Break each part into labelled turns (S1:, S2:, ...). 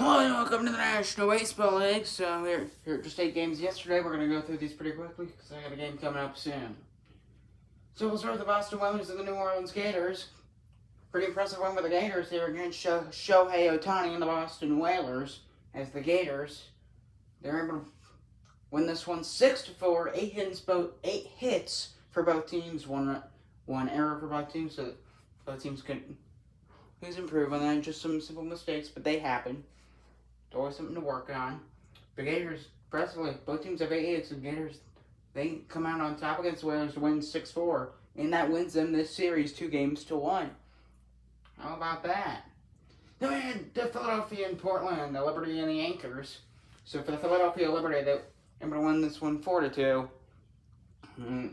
S1: Hello and welcome to the National Baseball League. So we're here at just 8 games yesterday. We're going to go through these pretty quickly because I got a game coming up soon. So we'll start with the Boston Whalers and the New Orleans Gators. Pretty impressive win for the Gators. They were against Shohei Ohtani and the Boston Whalers as the Gators. They're able to win this one 6-4, 8 hits for both teams, one error for both teams, so both teams couldn't improve on that. Just some simple mistakes, but they happen. It's always something to work on. The Gators, impressively, both teams have 8 hits, and Gators, they come out on top against the Whalers to win 6-4, and that wins them this series 2-1. How about that? Then we had the Philadelphia and Portland, the Liberty and the Anchors. So for the Philadelphia Liberty, they're able to win this one 4-2.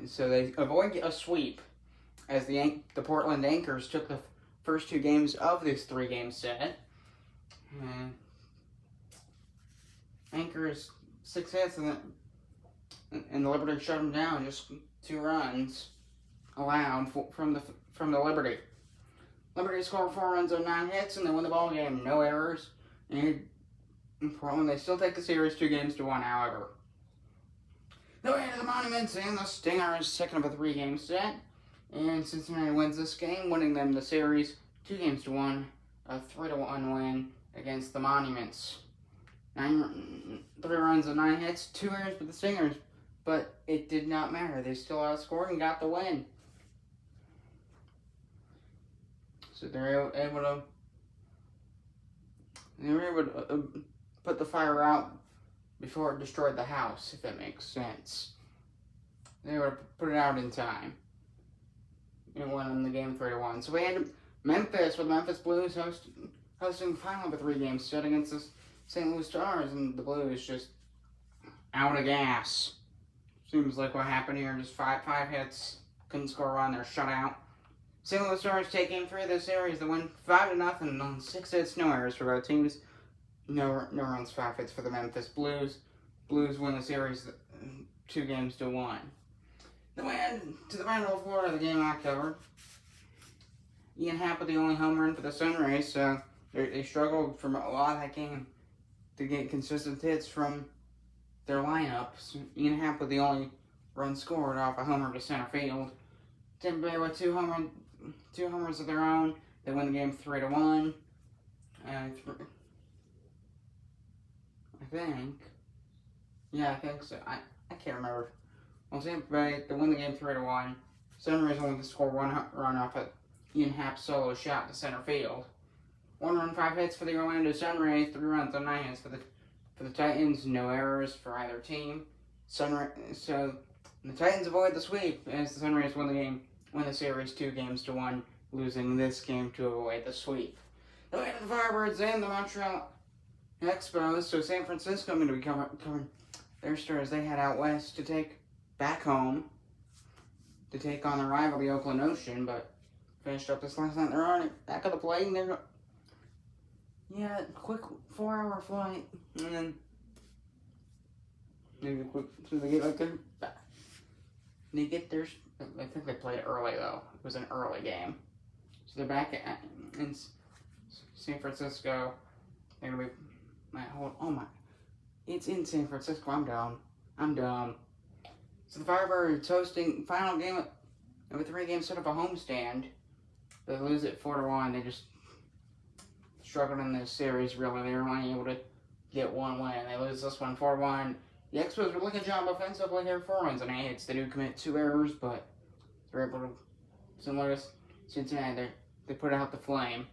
S1: So they avoid a sweep, as the Portland Anchors took the first 2 games of this 3-game set. Anchors 6 hits, and the Liberty shut them down. Just 2 runs allowed from the Liberty. Liberty scored 4 runs on 9 hits, and they win the ball game. No errors. And in Portland, they still take the series 2-1. However, then we had the Monuments and the Stingers, second of a 3-game set. And Cincinnati wins this game, winning them the series 2-1, a 3-1 win against the Monuments. 3 runs and 9 hits, 2 errors for the Stingers, but it did not matter. They still outscored and got the win. So they were able to put the fire out before it destroyed the house, if that makes sense. They were able to put it out in time and won the game 3-1. So we had Memphis, with the Memphis Blues hosting the final of a 3-game set against the St. Louis Stars, and the Blues just out of gas. Seems like what happened here. Just five hits, couldn't score a run. They're shut out. St. Louis Stars take Game 3 of the series. They win 5-0 on 6 hits, no errors for both teams. No runs, 5 hits for the Memphis Blues. Blues win the series 2-1. Then we head to the final of Florida, the game I covered. Ian Happ with the only home run for the Sunrays, so they struggled from a lot of that game to get consistent hits from their lineup. So Ian Happ with the only run scored off a homer to center field. Tampa Bay with 2 homers of their own. They win the game 3-1. I think so. I can't remember. Well, Tampa Bay, they win the game 3-1. Sunrays only score 1 run off a Ian Happ solo shot to center field. 1 run, 5 hits for the Orlando Sunrays, 3 runs on 9 hits for the Titans. No errors for either team. So the Titans avoid the sweep as the Sunrays win the series 2-1, losing this game to avoid the sweep. Then we have the Firebirds and the Montreal Expos. So San Francisco going to be covering their stars. They head out west to take back home to take on their rival, the Oakland Ocean, but finished up this last night. They're on it back of the plate, and they're quick 4-hour flight, and then maybe quick so they get like their back. They get their. I think they played early though. It was an early game, so they're back in San Francisco. They're gonna be. Oh my! It's in San Francisco. I'm dumb. So the Firebirds hosting final game of a 3-game set of a homestand. They lose it 4-1. They just struggled in this series, really. They were only able to get 1 win. They lose this one 4-1. The Expos were looking job offensively here, 4 runs and 8 hits. They do commit 2 errors, but they're able to, similar to Cincinnati, they put out the flame,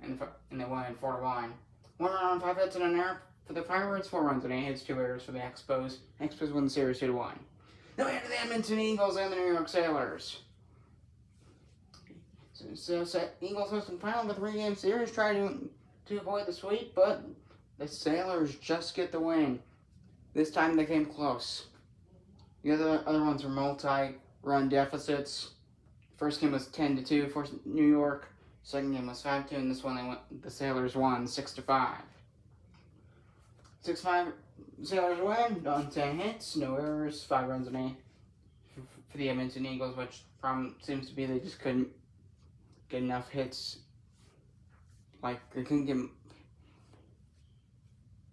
S1: and they win 4-1. 1 run, 5 hits, and an error for the Firebirds, 4 runs and 8 hits, 2 errors for the Expos. Expos win the series 2-1. Then we have the Edmonton Eagles and the New York Sailors. So Eagles hosting final of a 3-game series, trying to avoid the sweep, but the Sailors just get the win. This time they came close. The other ones were multi-run deficits. First game was 10-2 for New York. Second game was 5-2, and this one the Sailors won 6-5. 6-5 Sailors win on 10 hits, no errors, 5 runs and 8 for the Edmonton Eagles, which problem seems to be they just couldn't get enough hits. Like, they couldn't get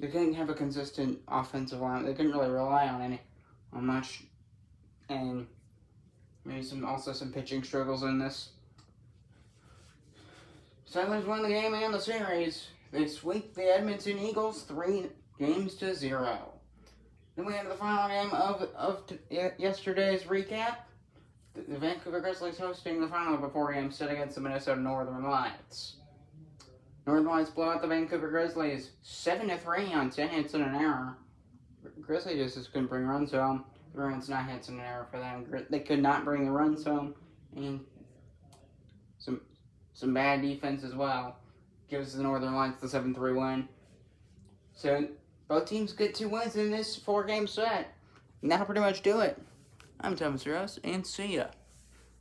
S1: they couldn't have a consistent offensive line. They couldn't really rely on much, and maybe some pitching struggles in this. Settlers won the game and the series. They sweep the Edmonton Eagles 3-0. Then we had the final game of yesterday's recap. The Vancouver Grizzlies hosting the final of a 4-game set against the Minnesota Northern Lights. Northern Lights blow out the Vancouver Grizzlies 7-3 on 10 hits and an error. Grizzlies just couldn't bring runs home. 3 runs, 9 hits and an error for them. They could not bring the runs home, and some bad defense as well gives the Northern Lights the 7-3 win. So both teams get 2 wins in this 4-game set, and that'll pretty much do it. I'm Thomas Ross, and see ya.